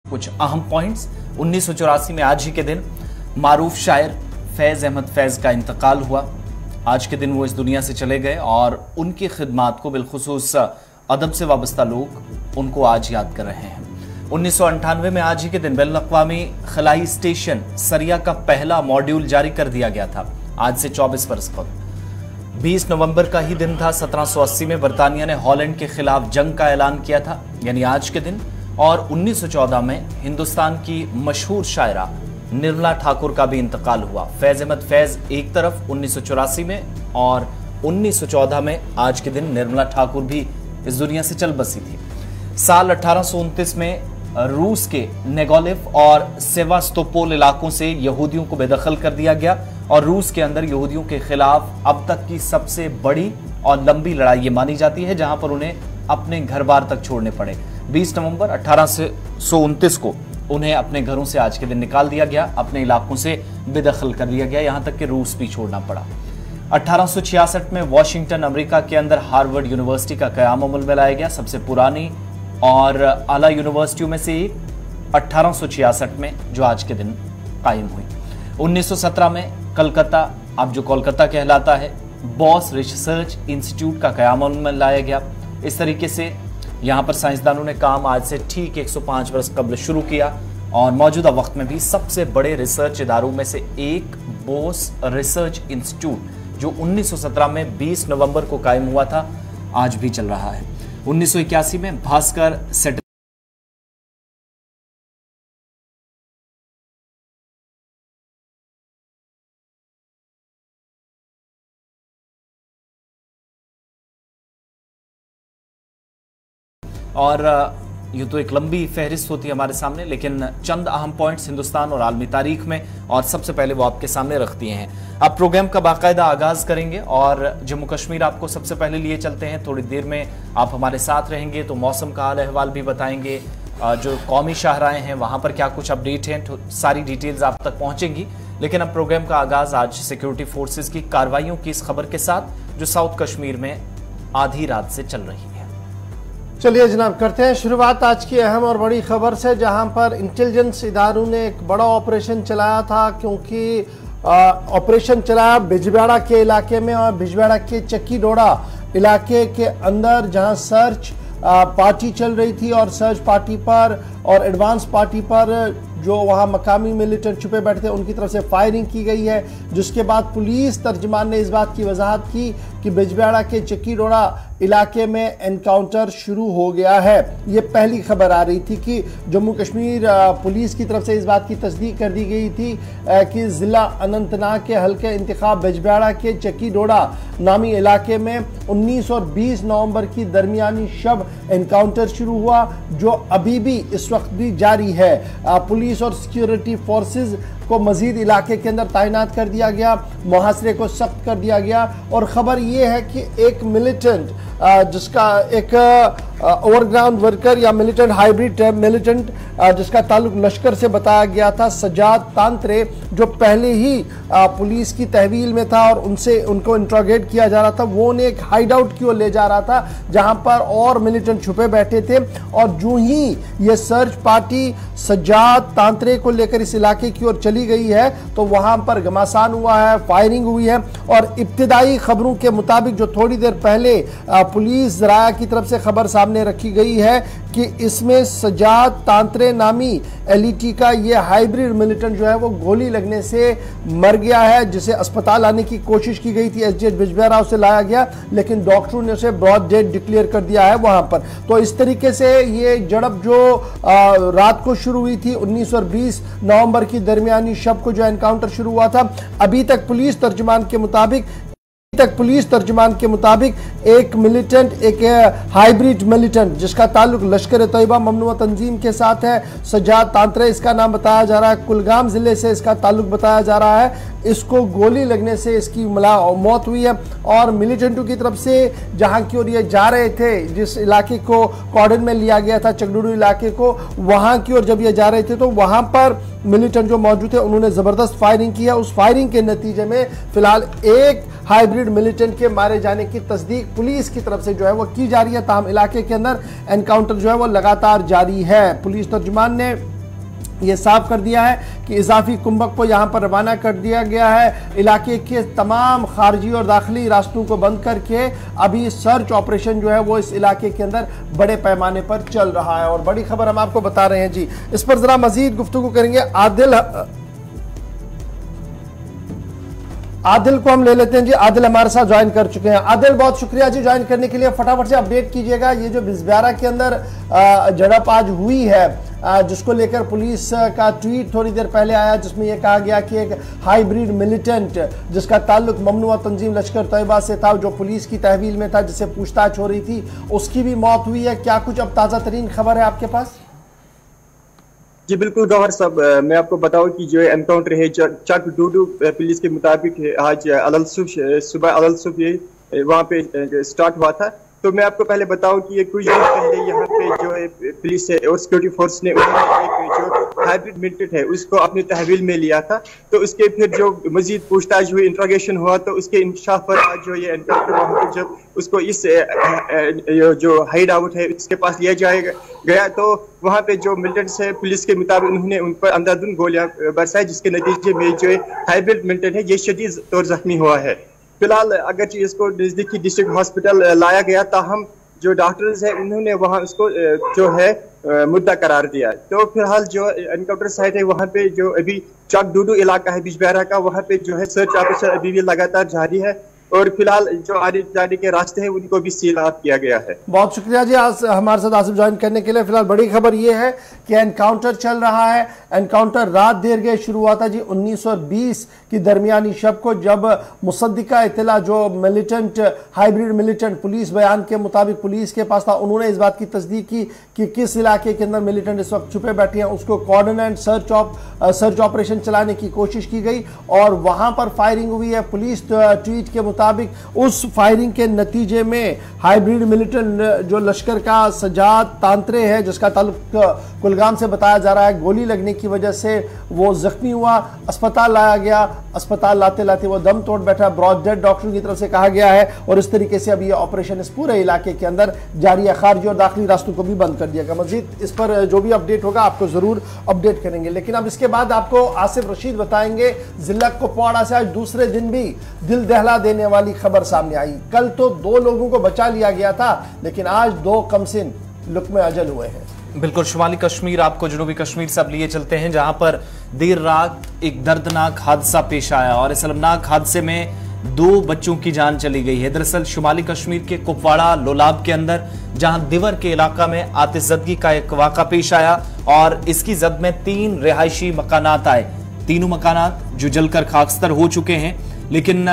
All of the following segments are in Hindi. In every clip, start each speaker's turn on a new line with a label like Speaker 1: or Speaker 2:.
Speaker 1: कुछ अहम पॉइंट्स। 1984 में आज ही के दिन मारूफ शायर फैज अहमद फैज का इंतकाल हुआ। आज के दिन वो इस दुनिया से चले गए और उनकी खिदमात को बिलखुसूस अदब से वाबस्ता लोग उनको आज याद कर रहे हैं। 1998 में आज ही के दिन बैनुल-अक़वामी खलाई स्टेशन सरिया का पहला मॉड्यूल जारी कर दिया गया था, आज से 24 बरस कबल। 20 नवंबर का ही दिन था। 1780 में बरतानिया ने हॉलैंड के खिलाफ जंग का ऐलान किया था, यानी आज के दिन। और 1914 में हिंदुस्तान की मशहूर शायरा निर्मला ठाकुर का भी इंतकाल हुआ। फैज अहमद फैज एक तरफ 1984 में, और 1914 में आज के दिन निर्मला ठाकुर भी इस दुनिया से चल बसी थी। साल 1829 में रूस के नेगोलिव और सेवास्तोपोल इलाकों से यहूदियों को बेदखल कर दिया गया और रूस के अंदर यहूदियों के खिलाफ अब तक की सबसे बड़ी और लंबी लड़ाई ये मानी जाती है, जहां पर उन्हें अपने घर बार तक छोड़ने पड़े। 20 नवंबर 1829 को उन्हें अपने घरों से आज के दिन निकाल दिया गया, अपने इलाकों से बेदखल कर दिया गया, यहां तक कि रूस भी छोड़ना पड़ा। 1866 में वॉशिंगटन अमेरिका के अंदर हार्वर्ड यूनिवर्सिटी का क़याम अमल में लाया गया, सबसे पुरानी और आला यूनिवर्सिटियों में से एक 1866 में जो आज के दिन कायम हुई। 1917 में कलकत्ता, अब जो कोलकाता कहलाता है, बॉस रिसर्च इंस्टीट्यूट का क़याम अमल में लाया गया। इस तरीके से यहाँ पर साइंसदानों ने काम आज से ठीक 105 वर्ष कबल शुरू किया और मौजूदा वक्त में भी सबसे बड़े रिसर्च इदारों में से एक बॉस रिसर्च इंस्टीट्यूट जो 1917 में 20 नवंबर को कायम हुआ था, आज भी चल रहा है। 1981 में भास्कर सेट और यूँ तो एक लंबी फहरिस्त होती है हमारे सामने, लेकिन चंद अहम पॉइंट्स हिंदुस्तान और आलमी तारीख में, और सबसे पहले वो आपके सामने रख दिए हैं। अब प्रोग्राम का बाकायदा आगाज करेंगे और जम्मू कश्मीर आपको सबसे पहले लिए चलते हैं। थोड़ी देर में आप हमारे साथ रहेंगे तो मौसम का हाल अहवाल भी बताएंगे, जो कौमी शाहराएं हैं वहाँ पर क्या कुछ अपडेट हैं, सारी डिटेल्स आप तक पहुँचेंगी। लेकिन अब प्रोग्राम का आगाज आज सिक्योरिटी फोर्सेज की कार्रवाइयों की इस खबर के साथ जो साउथ कश्मीर में आधी रात से चल रही है।
Speaker 2: चलिए जनाब, करते हैं शुरुआत आज की अहम और बड़ी खबर से, जहां पर इंटेलिजेंस इदारों ने एक बड़ा ऑपरेशन चलाया था, क्योंकि ऑपरेशन चलाया बिजबेड़ा के इलाके में और बिजबेड़ा के चक्की डोड़ा इलाके के अंदर, जहां सर्च पार्टी चल रही थी और सर्च पार्टी पर और एडवांस पार्टी पर जो वहां मकामी मिलिटेंट छुपे बैठे थे उनकी तरफ से फायरिंग की गई है, जिसके बाद पुलिस तर्जमान ने इस बात की वजाहत की कि बिजबेड़ा के चक्की डोड़ा इलाके में एनकाउंटर शुरू हो गया है। ये पहली खबर आ रही थी कि जम्मू कश्मीर पुलिस की तरफ से इस बात की तस्दीक कर दी गई थी कि ज़िला अनंतनाग के हल्के इंतखाब बिजबेड़ा के चक्की डोड़ा नामी इलाके में 19 और 20 नवंबर की दरमियानी शब एनकाउंटर शुरू हुआ, जो अभी भी इस वक्त भी जारी है। पुलिस और सिक्योरिटी फोर्सेज को मजीद इलाके के अंदर तैनात कर दिया गया, मुहासरे को सख्त कर दिया गया। और ख़बर यह है कि एक मिलिटेंट जिसका एक ओवरग्राउंड वर्कर या मिलिटेंट हाइब्रिड मिलिटेंट जिसका ताल्लुक लश्कर से बताया गया था, सजाद तांत्रे, जो पहले ही पुलिस की तहवील में था और उनको इंट्रोगेट किया जा रहा था, वो उन्हें एक हाइड आउट की ओर ले जा रहा था जहां पर और मिलिटेंट छुपे बैठे थे। और जो ही ये सर्च पार्टी सजाद तांत्रे को लेकर इस इलाके की ओर चली गई है तो वहां पर घमासान हुआ है, फायरिंग हुई है। और इब्तिदाई खबरों के मुताबिक जो थोड़ी देर पहले पुलिस ज़राया की तरफ से खबर सामने रखी गई है कि इसमें सजाद तांत्रे नामी एलईटी का ये हाइब्रिड मिलिटेंट जो है वो गोली लगने से मर गया है, जिसे अस्पताल लाने की कोशिश की गई थी, एसडीएच बिजबेड़ा उसे लाया गया, लेकिन डॉक्टरों ने उसे ब्रॉड डेड डिक्लेयर कर दिया है वहां पर। तो इस तरीके से ये झड़प जो रात को शुरू हुई थी 19 और 20 नवंबर की दरमियानी शब को जो एनकाउंटर शुरू हुआ था, अभी तक पुलिस तर्जुमान के मुताबिक एक मिलिटेंट, एक हाइब्रिड मिलिटेंट जिसका ताल्लुक लश्कर तैयबा ममनुआ तंजीम के साथ है, सजाद तांत्रे इसका नाम बताया जा रहा है, कुलगाम जिले से इसका ताल्लुक बताया जा रहा है, इसको गोली लगने से इसकी मौत हुई है। और मिलिटेंटों की तरफ से जहां की ओर ये जा रहे थे, जिस इलाके को कॉर्डन में लिया गया था, चकडूडू इलाके को, वहां की ओर जब ये जा रहे थे तो वहां पर मिलिटेंट जो मौजूद थे उन्होंने जबरदस्त फायरिंग की है। उस फायरिंग के नतीजे में फिलहाल एक हाइब्रिड मिलिटेंट के मारे जाने की तस्दीक पुलिस की तरफ से जो है वो की जा रही है। ताहम इलाके के अंदर एनकाउंटर जो है वो लगातार जारी है। पुलिस तर्जुमान ने ये साफ कर दिया है कि इजाफी कुंभक को यहाँ पर रवाना कर दिया गया है। इलाके के तमाम खारजी और दाखिली रास्तों को बंद करके अभी सर्च ऑपरेशन जो है वो इस इलाके के अंदर बड़े पैमाने पर चल रहा है। और बड़ी खबर हम आपको बता रहे हैं जी, इस पर जरा मजीद गुफ्तगू करेंगे। आदिल को हम ले लेते हैं जी। आदिल हमारे साथ ज्वाइन कर चुके हैं। आदिल, बहुत शुक्रिया जी ज्वाइन करने के लिए। फटाफट से अपडेट कीजिएगा, ये जो बिजबियारा के अंदर झड़प आज हुई है, जिसको लेकर पुलिस का ट्वीट थोड़ी देर पहले आया, जिसमें यह कहा गया कि एक हाइब्रिड मिलिटेंट जिसका ताल्लुक ममनुआ तंजीम लश्कर तैयबा से था, जो पुलिस की तहवील में था, जिससे पूछताछ हो रही थी, उसकी भी मौत हुई है। क्या कुछ अब ताज़ा तरीन खबर है आपके पास?
Speaker 3: जी बिल्कुल गौहर साहब, मैं आपको बताऊं कि जो एनकाउंटर है चक डूडू पुलिस के मुताबिक आज सुबह अलसुबह वहाँ पे स्टार्ट हुआ था। तो मैं आपको पहले बताऊं कि ये कुछ दिन पहले यहाँ पे जो है पुलिस और सिक्योरिटी फोर्स ने एक जो हाइब्रिड मिलिटेंट है उसको अपनी तहवील में लिया था। तो उसके फिर जो मजीद पूछताछ हुई, इंट्रोगेशन हुआ, तो उसके इंकशाफ पर आज जो ये एनकाउंटर वहाँ पर जब उसको इस जो हाइड आउट है उसके पास लिया गया, तो वहाँ पे जो मिलिटेंट्स है पुलिस के मुताबिक उन्होंने उन पर अंधाधुंध गोलियां बरसाई, जिसके नतीजे में जो हाइब्रिड मिलिटेंट है ये शदीद तौर जख्मी हुआ है। फिलहाल अगर इसको नजदीकी डिस्ट्रिक्ट हॉस्पिटल लाया गया, ताहम जो डॉक्टर्स है उन्होंने वहाँ उसको जो है मुद्दा करार दिया। तो फिलहाल जो एनकाउंटर साइट है वहाँ पे जो अभी चक डूडू इलाका है बिजबियारा का, वहाँ पे जो है सर्च ऑपरेशन अभी भी लगातार जारी है और फिलहाल जो आने जाने के रास्ते हैं उनको भी सील ऑफ किया गया है।
Speaker 2: बहुत शुक्रिया जी आज हमारे साथ आसिफ ज्वाइन करने के लिए। फिलहाल बड़ी खबर ये है कि एनकाउंटर चल रहा है। एनकाउंटर रात देर गए शुरू हुआ था जी 19 और 20 की दरमियानी शब को, जब मुसद्दिका इत्तला जो मिलिटेंट हाइब्रिड मिलिटेंट पुलिस बयान के मुताबिक पुलिस के पास था, उन्होंने इस बात की तस्दीक की कि किस इलाके के अंदर मिलिटेंट इस वक्त छुपे बैठे हैं। उसको कोऑर्डिनेट सर्च ऑपरेशन चलाने की कोशिश की गई और वहां पर फायरिंग हुई है। पुलिस ट्वीट के मुताबिक उस फायरिंग के नतीजे में हाइब्रिड मिलिटेंट जो लश्कर का सजाद तांत्रे है, जिसका ताल्लुक कुलगाम से बताया जा रहा है, गोली लगने की वजह से वो जख्मी हुआ, अस्पताल लाया गया। अस्पताल लाते लाते वो दम तोड़ बैठा, ब्रॉड डेड डॉक्टर की तरफ से कहा गया है। और इस तरीके से अभी ये ऑपरेशन इस पूरे इलाके के अंदर जारी है। खारजी और दाखिली रास्तों को भी बंद कर दिया गया। मजीद इस पर जो भी अपडेट होगा आपको जरूर अपडेट करेंगे। लेकिन अब इसके बाद आपको आसिफ रशीद बताएंगे जिला कुपवाड़ा से आज दूसरे दिन भी दिल दहला देने वाली खबर सामने आई। कल तो 2 लोगों को बचा लिया गया था, लेकिन आज 2 कमसिन लुक्मे अजल हुए हैं।
Speaker 1: बिल्कुल, शुमाली कश्मीर आपको जनूबी कश्मीर से अब लिए चलते हैं, जहां पर देर रात एक दर्दनाक हादसा पेश आया और इस अलमनाक हादसे में 2 बच्चों की जान चली गई है। दरअसल शुमाली कश्मीर के कुपवाड़ा लोलाब के अंदर जहां दिवर के इलाका में आतिशज़दगी का एक वाक़ा पेश आया और इसकी जद में 3 रिहायशी मकानात आए। तीनों मकानात जो जलकर खाकस्तर हो चुके हैं, लेकिन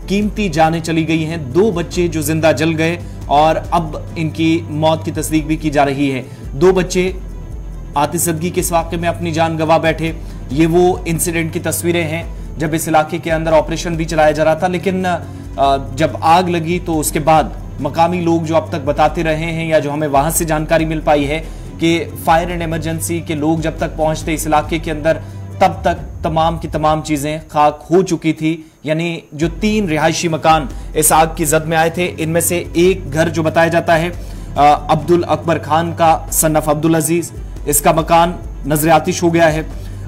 Speaker 1: कीमती जानें चली गई हैं। 2 बच्चे जो जिंदा जल गए और अब इनकी मौत की तस्दीक भी की जा रही है। 2 बच्चे आतिशज़दगी के इस वाक़े में अपनी जान गंवा बैठे। ये वो इंसिडेंट की तस्वीरें हैं जब इस इलाके के अंदर ऑपरेशन भी चलाया जा रहा था, लेकिन जब आग लगी तो उसके बाद मकामी लोग जो अब तक बताते रहे हैं या जो हमें वहां से जानकारी मिल पाई है कि फायर एंड इमरजेंसी के लोग जब तक पहुंचते इस इलाके के अंदर, तब तक तमाम की तमाम चीजें खाक हो चुकी थी। यानी जो 3 रिहायशी मकान इस आग की जद में आए थे, इनमें से एक घर जो बताया जाता है अब्दुल अकबर खान का सनफ अब्दुल अजीज, इसका मकान नजर आतिश हो गया है।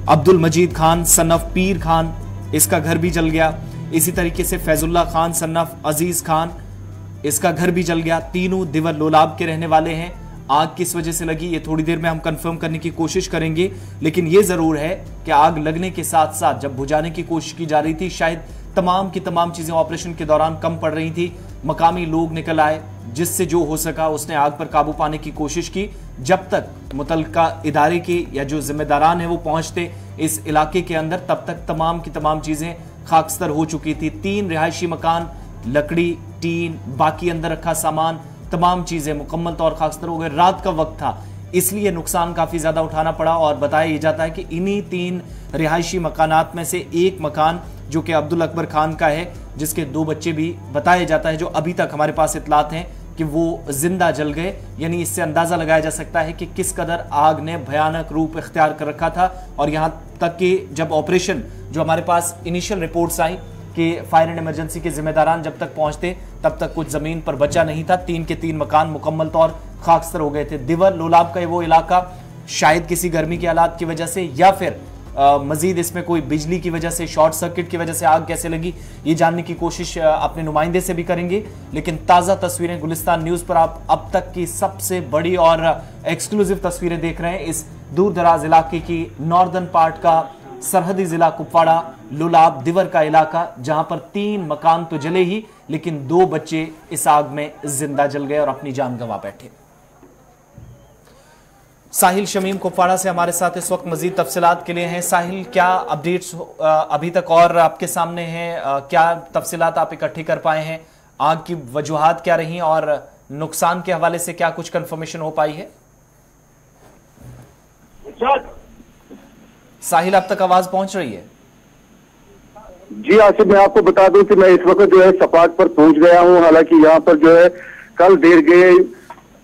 Speaker 1: अब्दुल मजीद खान सनफ पीर खान, इसका घर भी जल गया। इसी तरीके से फैजुल्ला खान सनफ अजीज खान, इसका घर भी जल गया। तीनों दिवर लोलाब के रहने वाले हैं। आग किस वजह से लगी ये थोड़ी देर में हम कंफर्म करने की कोशिश करेंगे, लेकिन ये जरूर है कि आग लगने के साथ साथ जब बुझाने की कोशिश की जा रही थी, शायद तमाम की तमाम चीजें ऑपरेशन के दौरान कम पड़ रही थी। मकामी लोग निकल आए, जिससे जो हो सका उसने आग पर काबू पाने की कोशिश की। जब तक मुतल्लिका इदारे के या जो जिम्मेदारान है वो पहुंचते इस इलाके के अंदर, तब तक तमाम की तमाम चीजें खाकस्तर हो चुकी थी। 3 रिहायशी मकान, लकड़ी, टीन, बाकी अंदर रखा सामान, तमाम चीजें मुकम्मल तौर खाकस्तर हो गए। रात का वक्त था, इसलिए नुकसान काफी ज्यादा उठाना पड़ा। और बताया जाता है कि इन्हीं 3 रिहायशी मकानात में से एक मकान जो कि अब्दुल अकबर खान का है, जिसके 2 बच्चे भी बताया जाता है, जो अभी तक हमारे पास इतलात हैं कि वो जिंदा जल गए। यानी इससे अंदाजा लगाया जा सकता है कि किस कदर आग ने भयानक रूप इख्तियार कर रखा था। और यहां तक कि जब ऑपरेशन, जो हमारे पास इनिशियल रिपोर्ट्स आई कि फायर एंड इमरजेंसी के जिम्मेदारान जब तक पहुंचते तब तक कुछ जमीन पर बचा नहीं था। 3 के 3 मकान मुकम्मल तौर खाकस्तर हो गए थे। दिवर लोलाब का वो इलाका शायद किसी गर्मी की हालात की वजह से, या फिर मजीद इसमें कोई बिजली की वजह से, शॉर्ट सर्किट की वजह से आग कैसे लगी, ये जानने की कोशिश अपने नुमाइंदे से भी करेंगे। लेकिन ताज़ा तस्वीरें गुलिस्तान न्यूज़ पर आप अब तक की सबसे बड़ी और एक्सक्लूसिव तस्वीरें देख रहे हैं। इस दूर दराज इलाके की नॉर्दर्न पार्ट का सरहदी जिला कुपवाड़ा लुलाब दिवर का इलाका, जहां पर 3 मकान तो जले ही, लेकिन 2 बच्चे इस आग में जिंदा जल गए और अपनी जान गंवा बैठे। साहिल शमीम कुपवाड़ा से हमारे साथ इस वक्त मजीद तफसीलात के लिए हैं। साहिल, क्या अपडेट्स अभी तक और आपके सामने हैं? क्या तफसीलात आप इकट्ठी कर पाए हैं? आग की वजूहात क्या रही और नुकसान के हवाले से क्या कुछ कंफर्मेशन हो पाई है? साहिल, अब तक आवाज पहुंच रही है?
Speaker 4: जी आसिफ, मैं आपको बता दूं कि मैं इस वक्त जो है सपाट पर पहुंच गया हूं। हालांकि यहाँ पर जो है कल देर गए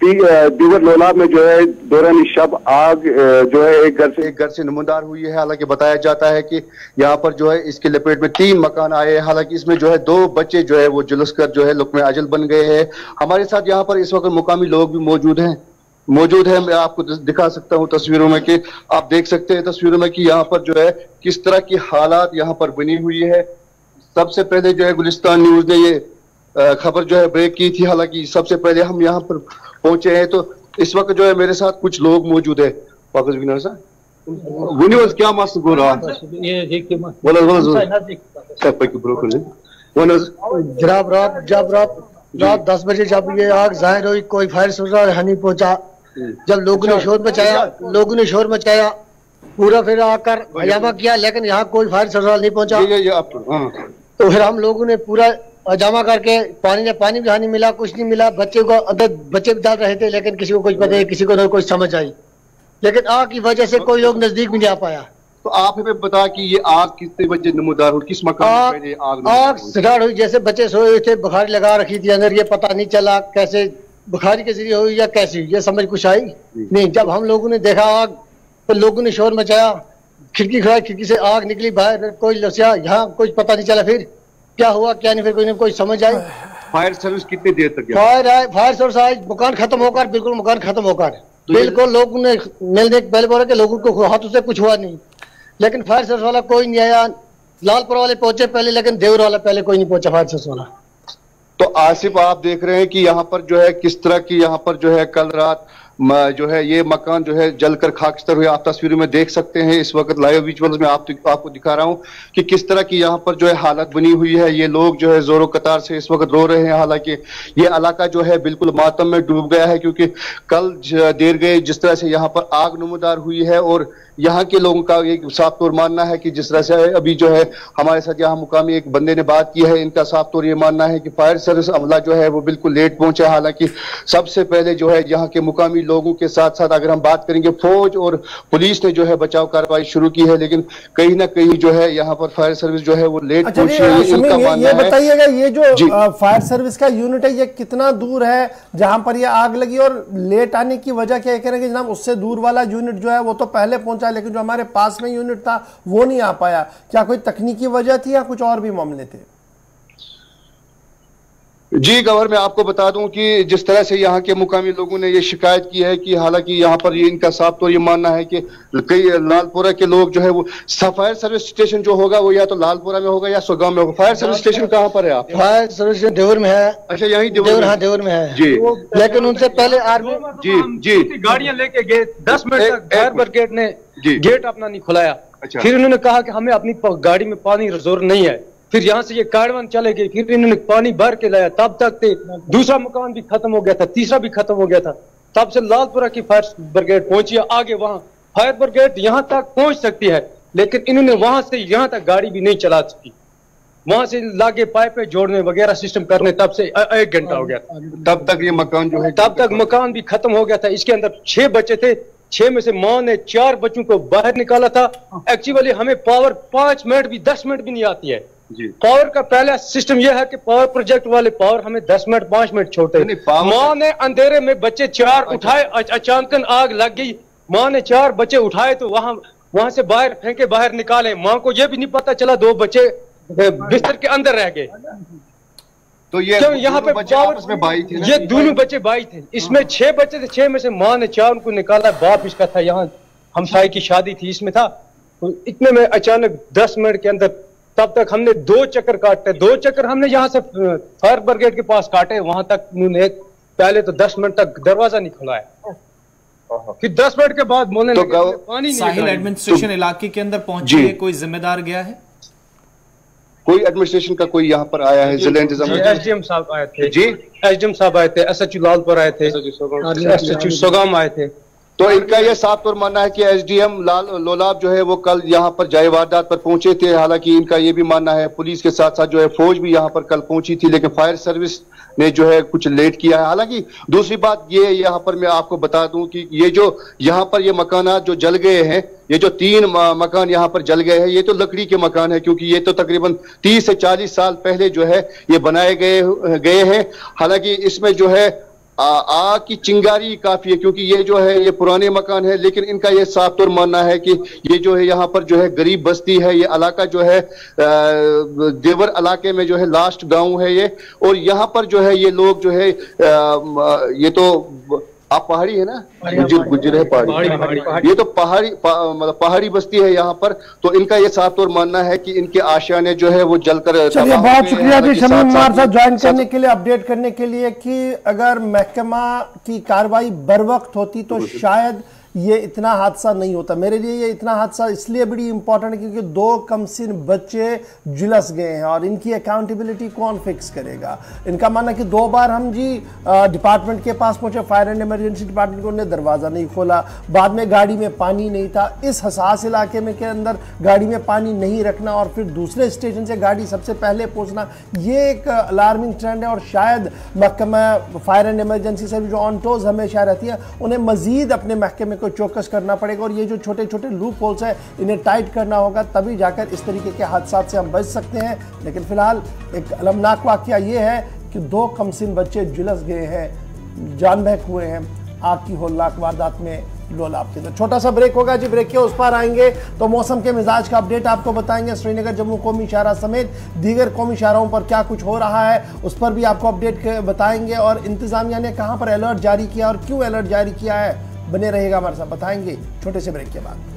Speaker 4: दिवर लोलाब में जो है दौरान शब आग जो है एक घर से नमूदार हुई है। हालांकि बताया जाता है कि यहाँ पर जो है इसके लपेट में 3 मकान आए हैं। हालांकि इसमें जो है 2 बच्चे जो है वो झुलस कर जो है लुक़्मे अजल बन गए हैं। हमारे साथ यहाँ पर इस वक्त मुकामी लोग भी मौजूद हैं। मैं आपको दिखा सकता हूँ तस्वीरों में कि आप देख सकते हैं तस्वीरों में कि यहाँ पर जो है किस तरह की हालात यहाँ पर बनी हुई है। सबसे पहले जो है गुलिस्तान न्यूज ने ये खबर जो है ब्रेक की थी। हालांकि सबसे पहले हम यहाँ पर पहुंचे हैं, तो इस वक्त जो है मेरे साथ कुछ लोग मौजूद है। वापस विनर साहब क्या मस्त बोल रहा
Speaker 5: रात 10 बजे जब ये आग जाहिर हुई, कोई फायर सर्विस नहीं पहुंचा। जब लोगों ने शोर मचाया पूरा फिर आकर हजामा किया, लेकिन यहाँ कोई फायर सर्विस नहीं पहुंचा। तो फिर हम लोगों ने पूरा हजामा करके पानी भी नहीं मिला, कुछ नहीं मिला। बच्चे भी डाल रहे थे, लेकिन किसी को कुछ पता नहीं, किसी को नहीं कुछ समझ आई। लेकिन आग की वजह से कोई लोग नजदीक भी नहीं आ पाया।
Speaker 4: तो आप हमें बता कि ये आग कितने बजे नमूदार हुई, किस मकान में
Speaker 5: आग स्टार्ट हुई? जैसे बच्चे सोए हुए थे, बुखारी लगा रखी थी अंदर, ये पता नहीं चला कैसे बुखारी के जरिए हुई या कैसी, ये समझ कुछ आई नहीं। जब हम लोगों ने देखा आग, तो लोगों ने शोर मचाया, खिड़की खुलाई, खिड़की से आग निकली बाहर, कोई लसिया, यहाँ कुछ पता नहीं चला फिर क्या हुआ क्या नहीं, फिर कोई समझ आई।
Speaker 4: फायर सर्विस कितनी देर तक?
Speaker 5: फायर सर्विस आई मकान खत्म होकर, बिल्कुल मकान खत्म होकर, बिल्कुल लोगों ने मिलने पहले बोला कि लोगों को हाथों से कुछ हुआ नहीं, लेकिन फायर सर्विस वाला कोई नहीं आया। लालपुर वाले पहुंचे पहले, लेकिन देवर वाला पहले कोई नहीं पहुंचा फायर सर्विस वाला।
Speaker 4: तो आसिफ, आप देख रहे हैं कि यहाँ पर जो है किस तरह की यहाँ पर जो है कल रात जो है ये मकान जो है जलकर खाकस्तर हुए। आप तस्वीरों में देख सकते हैं इस वक्त लाइव विजुअल्स में आपको दिखा रहा हूं कि किस तरह की यहाँ पर जो है हालत बनी हुई है। ये लोग जो है जोरों कतार से इस वक्त रो रहे हैं। हालांकि ये इलाका जो है बिल्कुल मातम में डूब गया है, क्योंकि कल देर गए जिस तरह से यहाँ पर आग नमूदार हुई है, और यहाँ के लोगों का एक साफ तौर मानना है कि जिस तरह से अभी जो है हमारे साथ यहाँ मुकामी एक बंदे ने बात की है, इनका साफ तौर ये मानना है कि फायर सर्विस अमला जो है वो बिल्कुल लेट पहुंचा। हालांकि सबसे पहले जो है यहाँ के मुकामी लोगों के साथ साथ अगर हम बात करेंगे फौज और पुलिस ने जो है बचाव कार्रवाई शुरू की है, लेकिन कहीं ना कहीं जो है यहाँ पर फायर सर्विस जो है वो लेट पहुंची है। इनका मानना है।
Speaker 2: बताइएगा ये जो फायर सर्विस का यूनिट है ये कितना दूर है जहां पर ये आग लगी, और लेट आने की वजह क्या कह रहे हैं कि जनाब उससे दूर वाला यूनिट जो है वो तो पहले पहुंचा, लेकिन जो हमारे पास में यूनिट था वो नहीं आ पाया। क्या कोई तकनीकी वजह थी या कुछ और भी मामले थे?
Speaker 4: जी गवर्नर, मैं आपको बता दूं कि जिस तरह से यहाँ के मुकामी लोगों ने ये शिकायत की है कि हालांकि यहाँ पर ये इनका साफ तौर ये मानना है कि कई लालपुरा के लोग जो है वो फायर सर्विस स्टेशन जो होगा वो या तो लालपुरा में होगा या सोगाम में होगा। फायर सर्विस स्टेशन कहाँ पर है? आप
Speaker 5: फायर सर्विस देवर में है।
Speaker 4: अच्छा, यही
Speaker 5: देवर में है
Speaker 4: जी।
Speaker 5: लेकिन उनसे पहले आर्मी
Speaker 4: जी
Speaker 6: गाड़ियां लेके गए, 10 मिनट तक फायर ब्रिगेड ने गेट अपना नहीं खुलाया। फिर उन्होंने कहा कि हमें अपनी गाड़ी में पानी जोर नहीं है। फिर यहाँ से ये कारवान चले गए, फिर इन्होंने पानी भर के लाया, तब तक दूसरा मकान भी खत्म हो गया था, तीसरा भी खत्म हो गया था। तब से लालपुरा की फायर ब्रिगेड पहुंची है। आगे वहां फायर ब्रिगेड यहाँ तक पहुंच सकती है, लेकिन इन्होंने वहां से यहाँ तक गाड़ी भी नहीं चला सकी। वहां से लागे पाइपें जोड़ने वगैरह सिस्टम करने तब से 1 घंटा हो गया।
Speaker 4: तब तक ये मकान जो है
Speaker 6: तब तक मकान भी खत्म हो गया था। इसके अंदर 6 बच्चे थे, 6 में से मां ने 4 बच्चों को बाहर निकाला था। एक्चुअली हमें पावर 5 मिनट भी 10 मिनट भी नहीं आती है। पावर का पहला सिस्टम यह है कि पावर प्रोजेक्ट वाले पावर हमें 10 मिनट 5 मिनट छोड़ते हैं। मां ने अंधेरे में बच्चे 4 उठाए, अचानक आग लग गई। मां ने 4 बच्चे उठाए तो वहां से बाहर फेंके, बाहर निकाले। मां को यह भी नहीं पता चला 2 बच्चे बिस्तर के अंदर रह गए।
Speaker 4: तो ये
Speaker 6: यहाँ पे
Speaker 4: बच्चे आपस में भाई थे,
Speaker 6: ये दोनों बच्चे भाई थे। इसमें 6 बच्चे थे, 6 में से माँ ने 4 उनको निकाला। बाप इसका था, यहाँ हमसाई की शादी थी, इसमें था। तो इतने में अचानक 10 मिनट के अंदर, तब तक हमने 2 चक्कर काटे। 2 चक्कर हमने यहाँ से फायर ब्रिगेड के पास काटे, वहां तक उन्होंने पहले तो 10 मिनट तक दरवाजा नहीं खुलाया, फिर 10 मिनट के बाद बोलने लगे पानी नहीं।
Speaker 1: साहिल एडमिनिस्ट्रेशन इलाके के अंदर पहुंचे, कोई जिम्मेदार गया है?
Speaker 4: कोई एडमिनिस्ट्रेशन का कोई यहाँ पर आया है? जिला इंतजाम
Speaker 6: एसडीएम साहब आए थे जी, एसडीएम साहब आए थे, एसएचओ लालपुर आए थे, एसएचओ सोगाम आए थे।
Speaker 4: तो इनका यह साफ तौर मानना है कि एसडीएम लोलाब जो है वो कल यहाँ पर जाए वारदात पर पहुंचे थे। हालांकि इनका यह भी मानना है पुलिस के साथ साथ जो है फौज भी यहाँ पर कल पहुंची थी, लेकिन फायर सर्विस ने जो है कुछ लेट किया है। हालांकि दूसरी बात ये यहाँ पर मैं आपको बता दूं कि ये जो यहाँ पर ये मकानात जो जल गए हैं, ये जो 3 मकान यहाँ पर जल गए हैं, ये तो लकड़ी के मकान है, क्योंकि ये तो तकरीबन 30 से 40 साल पहले जो है ये बनाए गए हैं। हालांकि इसमें जो है आग की चिंगारी काफी है, क्योंकि ये जो है ये पुराने मकान है। लेकिन इनका ये साफ तौर मानना है कि ये जो है यहाँ पर जो है गरीब बस्ती है, ये इलाका जो है देवर इलाके में जो है लास्ट गांव है ये। और यहाँ पर जो है ये लोग जो है ये तो आप पहाड़ी है ना, गुजर है पहाड़ी, ये तो मतलब पहाड़ी बस्ती है यहाँ पर। तो इनका ये साफ तौर मानना है कि इनके आशियाने जो है वो जलकर।
Speaker 2: चलिए, बहुत शुक्रिया जी शमीम हमारे साथ ज्वाइन करने के लिए, अपडेट करने के लिए कि अगर महकमा की कार्रवाई बर वक्त होती तो शायद ये इतना हादसा नहीं होता। मेरे लिए ये इतना हादसा इसलिए बड़ी इंपॉर्टेंट है क्योंकि 2 कमसिन बच्चे झुलस गए हैं और इनकी अकाउंटेबिलिटी कौन फिक्स करेगा। इनका मानना कि 2 बार हम जी डिपार्टमेंट के पास पहुंचे, फायर एंड इमरजेंसी डिपार्टमेंट को, उन्होंने दरवाज़ा नहीं खोला। बाद में गाड़ी में पानी नहीं था। इस हसास इलाके में के अंदर गाड़ी में पानी नहीं रखना और फिर दूसरे स्टेशन से गाड़ी सबसे पहले पहुँचना, ये एक अलार्मिंग ट्रेंड है। और शायद महकमा फायर एंड इमरजेंसी सर्विस जो ऑन टोज हमेशा रहती है, उन्हें मजीद अपने महकमे को चौकस करना पड़ेगा और ये जो छोटे छोटे लूप होल्स है इन्हें टाइट करना होगा, तभी जाकर इस तरीके के हादसा से हम बच सकते हैं। लेकिन फिलहाल एक अलमनाक वाकया ये है कि 2 कमसिन बच्चे झुलस गए हैं, जान बहक हुए हैं आग की होलनाक वारदात में लोलाब के अंदर। छोटा सा ब्रेक होगा जी, ब्रेक के उस पार आएंगे तो मौसम के मिजाज का अपडेट आपको बताएंगे। श्रीनगर जम्मू कौमी शाहरा समेत दीगर कौमी शाहराओं पर क्या कुछ हो रहा है उस पर भी आपको अपडेट बताएंगे। और इंतजामिया ने कहां पर अलर्ट जारी किया और क्यों अलर्ट जारी किया है, बने रहेगा हमारे साथ, बताएंगे छोटे से ब्रेक के बाद।